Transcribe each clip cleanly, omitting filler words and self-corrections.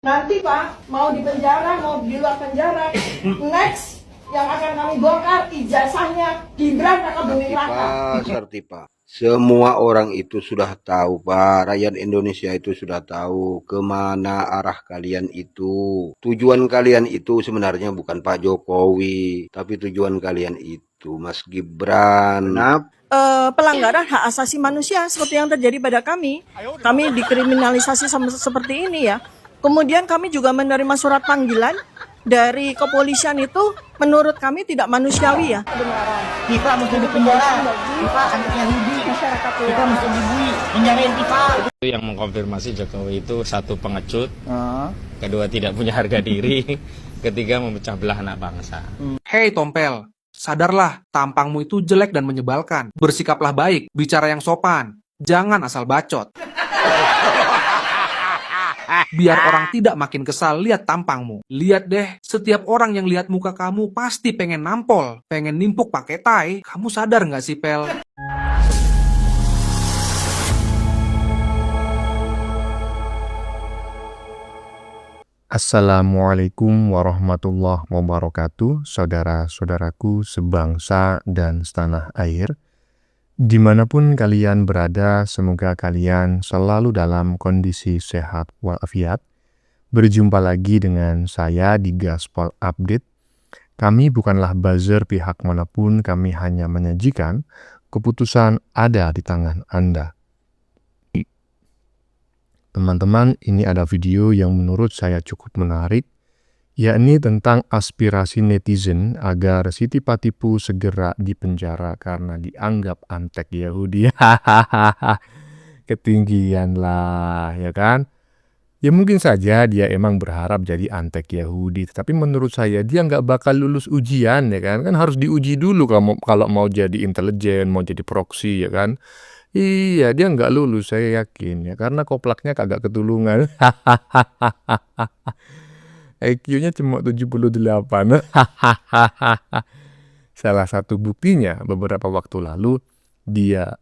Nanti Pak, mau di penjara, mau di luar penjara, next yang akan kami bongkar ijazahnya Gibran Raka Buming Raka. Serti Pak. Semua orang itu sudah tahu Pak, rakyat Indonesia itu sudah tahu kemana arah kalian itu. Tujuan kalian itu sebenarnya bukan Pak Jokowi, tapi tujuan kalian itu Mas Gibran. Kenapa? Pelanggaran hak asasi manusia seperti yang terjadi pada kami. Kami dikriminalisasi seperti ini ya. Kemudian kami juga menerima surat panggilan dari kepolisian itu menurut kami tidak manusiawi ya. Kita mesti di penjara. Kita anak Yahudi. Kita mesti dibui. Penjarain kita. Itu yang mengkonfirmasi Jokowi itu satu pengecut, kedua tidak punya harga diri, ketiga memecah belah anak bangsa. Hei Tompel, sadarlah tampangmu itu jelek dan menyebalkan. Bersikaplah baik, bicara yang sopan. Jangan asal bacot. Biar orang tidak makin kesal lihat tampangmu. Lihat deh, setiap orang yang lihat muka kamu pasti pengen nampol, pengen nimpuk pakai tai. Kamu sadar nggak sih, Pel? Assalamualaikum warahmatullahi wabarakatuh, saudara-saudaraku sebangsa dan setanah air. Dimanapun kalian berada, semoga kalian selalu dalam kondisi sehat walafiat. Berjumpa lagi dengan saya di Gaspol Update. Kami bukanlah buzzer pihak manapun, kami hanya menyajikan keputusan ada di tangan Anda. Teman-teman, ini ada video yang menurut saya cukup menarik, yakni tentang aspirasi netizen agar Siti Patipu segera dipenjara karena dianggap antek Yahudi. Ketinggian lah, ya kan? Ya mungkin saja dia emang berharap jadi antek Yahudi, tapi menurut saya dia nggak bakal lulus ujian, ya kan? Kan harus diuji dulu kalau mau jadi intelijen, mau jadi proksi, ya kan? Iya, dia nggak lulus, saya yakin, ya, karena koplaknya kagak ketulungan. IQ-nya cuma 78. Salah satu buktinya, beberapa waktu lalu, dia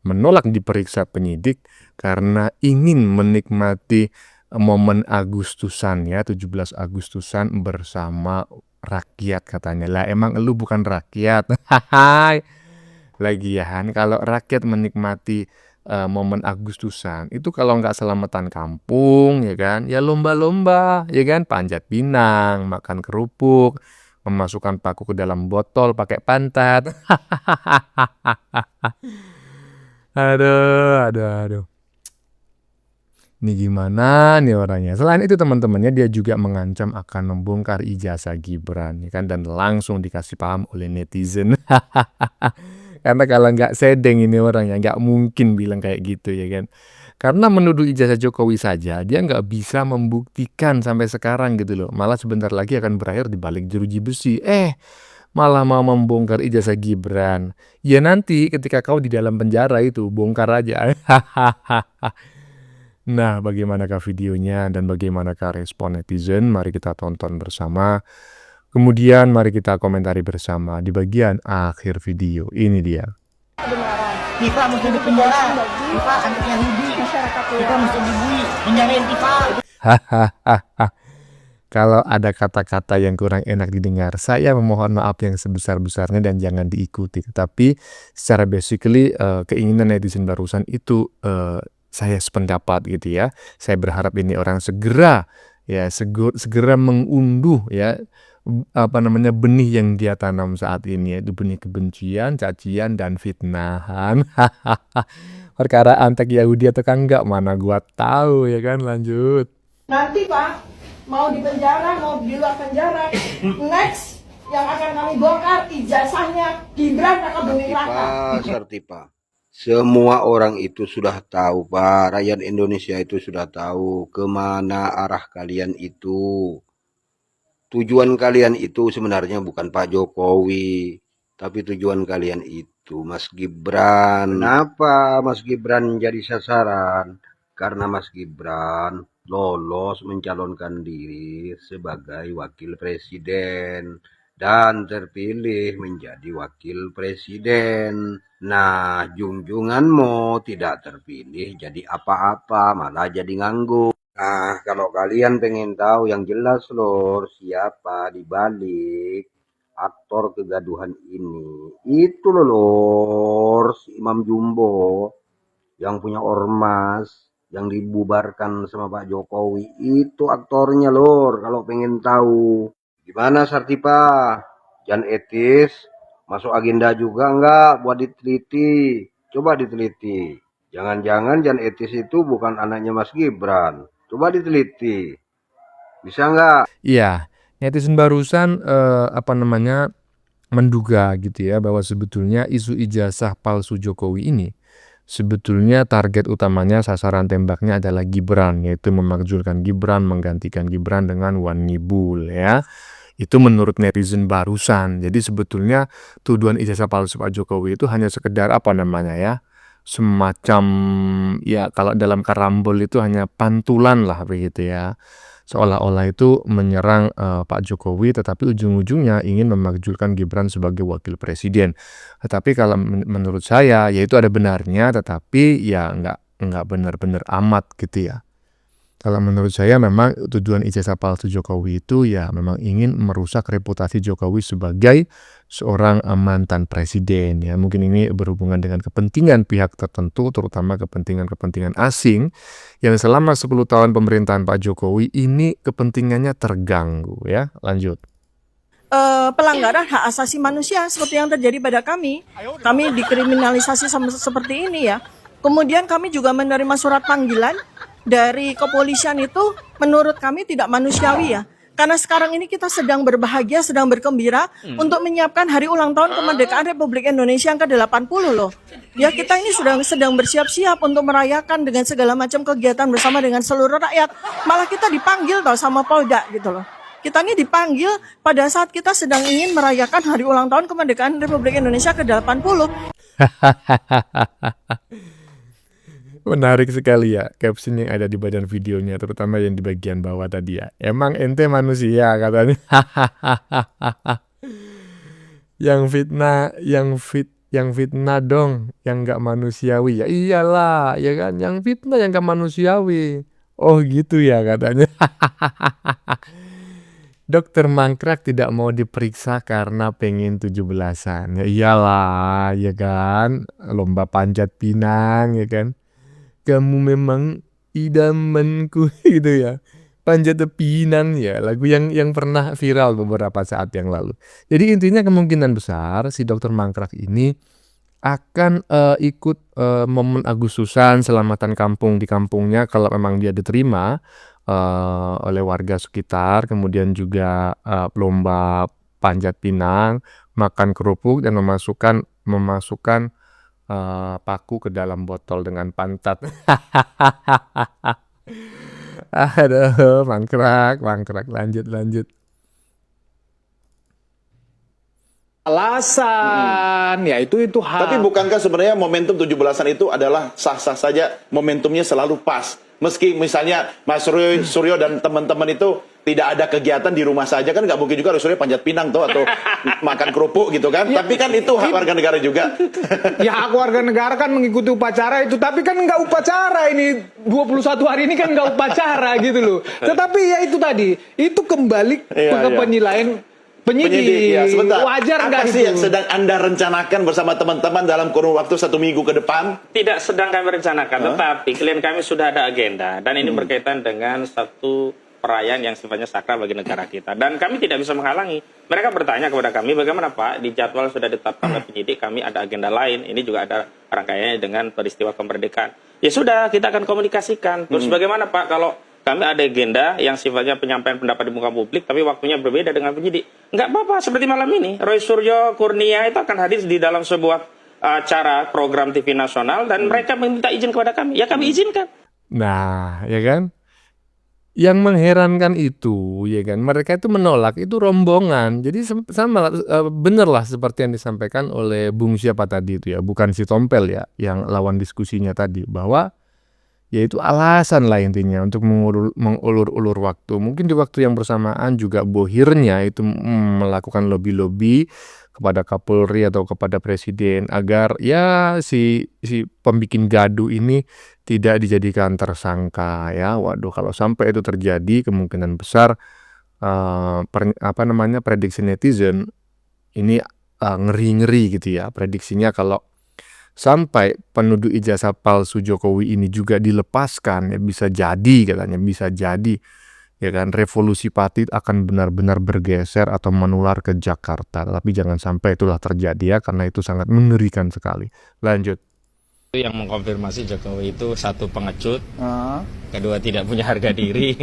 menolak diperiksa penyidik karena ingin menikmati momen Agustusan, ya, 17 Agustusan bersama rakyat katanya. Lah emang lu bukan rakyat. Lagian kalau rakyat menikmati momen Agustusan itu kalau nggak selamatan kampung, ya kan, ya lomba-lomba, ya kan, panjat pinang, makan kerupuk, memasukkan paku ke dalam botol pakai pantat. Aduh. Ini gimana nih orangnya? Selain itu teman-temannya, dia juga mengancam akan membongkar ijazah Gibran, ya kan, dan langsung dikasih paham oleh netizen. Karena kalau nggak sedeng ini orangnya, nggak mungkin bilang kayak gitu, ya kan. Karena menuduh ijazah Jokowi saja, dia nggak bisa membuktikan sampai sekarang gitu loh. Malah sebentar lagi akan berakhir di balik jeruji besi. Malah mau membongkar ijazah Gibran. Ya nanti ketika kau di dalam penjara itu, bongkar aja. Nah, bagaimanakah videonya dan bagaimanakah respon netizen? Mari kita tonton bersama. Kemudian mari kita komentari bersama di bagian akhir video. Ini dia. Kita mesti di penjara. Kita anak Yahudi. Kita mesti dibui. Penjarain kita. Kalau ada kata-kata yang kurang enak didengar, saya memohon maaf yang sebesar-besarnya dan jangan diikuti. Tapi secara basically keinginan netizen barusan itu saya sependapat gitu ya. Saya berharap ini orang segera mengunduh ya benih yang dia tanam saat ini, yaitu benih kebencian, cacian, dan fitnahan. Perkara antek Yahudi atau kan enggak, mana gua tahu, ya kan. Lanjut. Nanti Pak, mau di penjara, mau di luar penjara, next yang akan kami bongkar ijazahnya Gibran Raka Buming Raka. Serti Pak. Semua orang itu sudah tahu Pak, rakyat Indonesia itu sudah tahu kemana arah kalian itu. Tujuan kalian itu sebenarnya bukan Pak Jokowi, tapi tujuan kalian itu Mas Gibran. Kenapa Mas Gibran jadi sasaran? Karena Mas Gibran lolos mencalonkan diri sebagai wakil presiden dan terpilih menjadi wakil presiden. Nah, junjunganmu tidak terpilih jadi apa-apa, malah jadi nganggur. Nah, kalau kalian pengen tahu yang jelas lor, siapa di balik aktor kegaduhan ini, itu loh lor, si Imam Jumbo yang punya ormas, yang dibubarkan sama Pak Jokowi, itu aktornya lor, kalau pengen tahu. Gimana Sartipa? Jan etis, masuk agenda juga enggak buat diteliti? Coba diteliti. Jangan-jangan Jan etis itu bukan anaknya Mas Gibran. Coba diteliti. Bisa enggak? Iya, netizen barusan apa namanya menduga gitu ya bahwa sebetulnya isu ijazah palsu Jokowi ini sebetulnya target utamanya sasaran tembaknya adalah Gibran, yaitu memakzulkan Gibran, menggantikan Gibran dengan Wan Ngibul ya. Itu menurut netizen barusan. Jadi sebetulnya tuduhan ijazah palsu Pak Jokowi itu hanya sekedar apa namanya ya, semacam ya kalau dalam karambol itu hanya pantulan lah begitu ya. Seolah-olah itu menyerang Pak Jokowi tetapi ujung-ujungnya ingin memakzulkan Gibran sebagai wakil presiden. Tetapi kalau menurut saya ya itu ada benarnya tetapi ya nggak benar-benar amat gitu ya. Kalau menurut saya memang tujuan ijazah palsu Jokowi itu ya memang ingin merusak reputasi Jokowi sebagai seorang mantan presiden ya. Mungkin ini berhubungan dengan kepentingan pihak tertentu terutama kepentingan-kepentingan asing yang selama 10 tahun pemerintahan Pak Jokowi ini kepentingannya terganggu ya. Lanjut. Pelanggaran hak asasi manusia seperti yang terjadi pada kami. Kami dikriminalisasi seperti ini ya. Kemudian kami juga menerima surat panggilan dari kepolisian itu menurut kami tidak manusiawi ya. Karena sekarang ini kita sedang berbahagia, sedang bergembira untuk menyiapkan hari ulang tahun kemerdekaan Republik Indonesia yang ke-80 loh. Ya kita ini sedang bersiap-siap untuk merayakan dengan segala macam kegiatan bersama dengan seluruh rakyat. Malah kita dipanggil tau sama Polda gitu loh. Kita ini dipanggil pada saat kita sedang ingin merayakan hari ulang tahun kemerdekaan Republik Indonesia ke-80. Menarik sekali ya caption yang ada di badan videonya, terutama yang di bagian bawah tadi ya. Emang ente manusia katanya. Yang fitnah dong, yang nggak manusiawi. Ya iyalah, ya kan, yang fitnah yang nggak manusiawi. Oh gitu ya katanya. Dokter mangkrak tidak mau diperiksa karena pengen 17-an. Ya iyalah, ya kan, lomba panjat pinang, ya kan. Kamu memang idamanku gitu ya. Panjat pinang ya, lagu yang pernah viral beberapa saat yang lalu. Jadi intinya kemungkinan besar si Dokter Mangkrak ini akan ikut momen Agustusan selamatan kampung di kampungnya kalau memang dia diterima oleh warga sekitar, kemudian juga lomba panjat pinang, makan kerupuk dan memasukkan paku ke dalam botol dengan pantat. Aduh, mangkrak, lanjut. Alasan, ya itu hal. Tapi bukankah sebenarnya momentum 17-an itu adalah sah-sah saja, momentumnya selalu pas. Meski misalnya Mas Suryo dan teman-teman itu tidak ada kegiatan di rumah saja, kan nggak mungkin juga Suryo panjat pinang tuh atau makan kerupuk gitu kan. Ya, tapi kan itu hak warga negara juga. Ya hak warga negara kan mengikuti upacara itu, tapi kan nggak upacara ini 21 hari ini kan nggak upacara gitu loh. Tetapi ya itu tadi, itu kembali ke penilaian penyidik. Ya, sebentar. Wajar nggak Apa sih yang sedang Anda rencanakan bersama teman-teman dalam kurun waktu 1 minggu ke depan? Tidak sedang kami rencanakan, tetapi klien kami sudah ada agenda dan ini berkaitan dengan satu perayaan yang sifatnya sakral bagi negara kita dan kami tidak bisa menghalangi. Mereka bertanya kepada kami, bagaimana Pak, di jadwal sudah ditetapkan oleh penyidik, kami ada agenda lain, ini juga ada rangkaiannya dengan peristiwa kemerdekaan. Ya sudah, kita akan komunikasikan. Terus bagaimana Pak kalau kami ada agenda yang sifatnya penyampaian pendapat di muka publik, tapi waktunya berbeda dengan penyidik. Nggak apa-apa, seperti malam ini, Roy Suryo Kurnia itu akan hadir di dalam sebuah acara program TV nasional, dan mereka meminta izin kepada kami. Ya kami izinkan. Nah, ya kan? Yang mengherankan itu, ya kan, mereka itu menolak, itu rombongan. Jadi sama bener lah seperti yang disampaikan oleh Bung siapa tadi itu ya, bukan si Tompel ya, yang lawan diskusinya tadi, bahwa ya itu alasan lah intinya untuk mengulur-ulur waktu. Mungkin di waktu yang bersamaan juga bohirnya itu melakukan lobby-lobby kepada Kapolri atau kepada Presiden agar ya si pembikin gaduh ini tidak dijadikan tersangka ya. Waduh, kalau sampai itu terjadi kemungkinan besar prediksi netizen ini ngeri-ngeri gitu ya. Prediksinya kalau sampai penuduh ijazah palsu Jokowi ini juga dilepaskan, ya bisa jadi katanya, bisa jadi ya kan revolusi Patit akan benar-benar bergeser atau menular ke Jakarta. Tapi jangan sampai itulah terjadi ya, karena itu sangat mengerikan sekali. Lanjut. Itu yang mengkonfirmasi Jokowi itu satu pengecut, kedua tidak punya harga diri,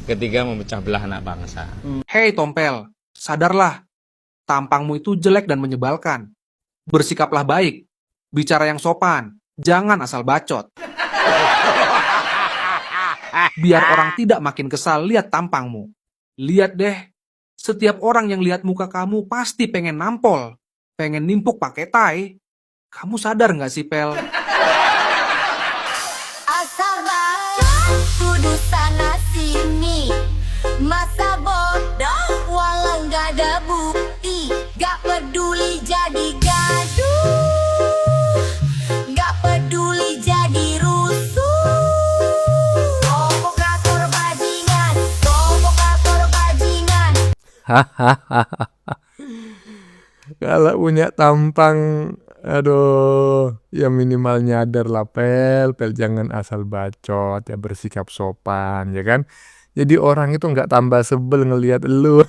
ketiga memecah belah anak bangsa. Hei Tompel, sadarlah. Tampangmu itu jelek dan menyebalkan. Bersikaplah baik. Bicara yang sopan. Jangan asal bacot. Biar orang tidak makin kesal lihat tampangmu. Lihat deh. Setiap orang yang lihat muka kamu pasti pengen nampol. Pengen nimpuk pakai tai. Kamu sadar nggak sih, Pel? Asal bacot, kudu sana sini. Masa bodoh, walau nggak ada bukti. Gak peduli jadi gaduh. Gak peduli jadi rusuh. Provokator bajingan, provokator bajingan. Kalau punya tampang, aduh, ya minimal nyadar lah, Pel jangan asal bacot, ya bersikap sopan, ya kan? Jadi orang itu nggak tambah sebel ngelihat lu.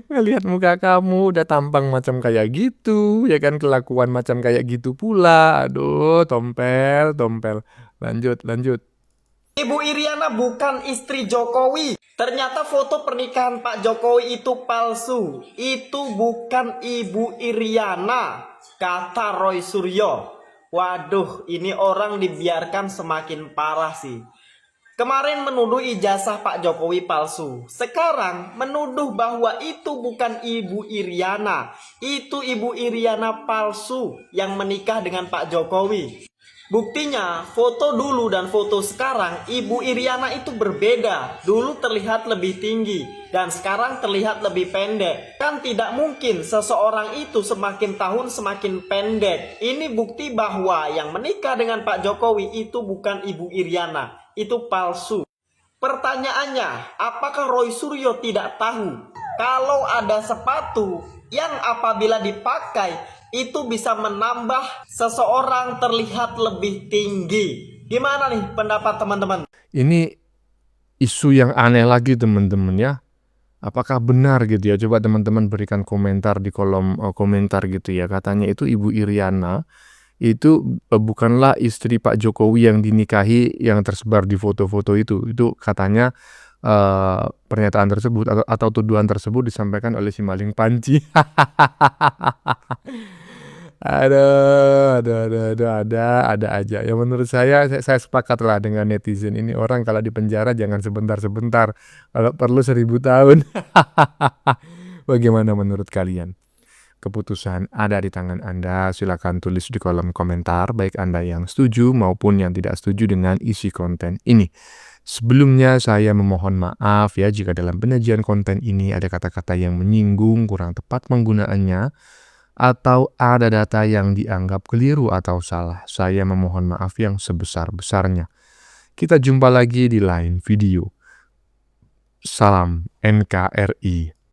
Ngelihat muka kamu udah tampang macam kayak gitu, ya kan, kelakuan macam kayak gitu pula. Aduh, Tompel. Lanjut. Ibu Iriana bukan istri Jokowi. Ternyata foto pernikahan Pak Jokowi itu palsu. Itu bukan Ibu Iriana, kata Roy Suryo. Waduh, ini orang dibiarkan semakin parah sih. Kemarin menuduh ijazah Pak Jokowi palsu. Sekarang menuduh bahwa itu bukan Ibu Iriana. Itu Ibu Iriana palsu yang menikah dengan Pak Jokowi. Buktinya, foto dulu dan foto sekarang Ibu Iriana itu berbeda. Dulu terlihat lebih tinggi dan sekarang terlihat lebih pendek. Kan tidak mungkin seseorang itu semakin tahun semakin pendek. Ini bukti bahwa yang menikah dengan Pak Jokowi itu bukan Ibu Iriana. Itu palsu. Pertanyaannya, apakah Roy Suryo tidak tahu kalau ada sepatu yang apabila dipakai itu bisa menambah seseorang terlihat lebih tinggi? Gimana nih pendapat teman-teman? Ini isu yang aneh lagi, teman-teman ya. Apakah benar gitu ya? Coba teman-teman berikan komentar di kolom komentar gitu ya. Katanya itu Ibu Iriana itu bukanlah istri Pak Jokowi yang dinikahi yang tersebar di foto-foto itu. Itu katanya pernyataan tersebut atau tuduhan tersebut disampaikan oleh si maling panci. Ada aja. Ya menurut saya sepakat lah dengan netizen ini. Orang kalau di penjara jangan sebentar-sebentar. Kalau perlu 1000 tahun. Bagaimana menurut kalian? Keputusan ada di tangan Anda. Silakan tulis di kolom komentar, baik Anda yang setuju maupun yang tidak setuju dengan isi konten ini. Sebelumnya saya memohon maaf ya jika dalam penyajian konten ini ada kata-kata yang menyinggung, kurang tepat penggunaannya, atau ada data yang dianggap keliru atau salah. Saya memohon maaf yang sebesar-besarnya. Kita jumpa lagi di lain video. Salam NKRI.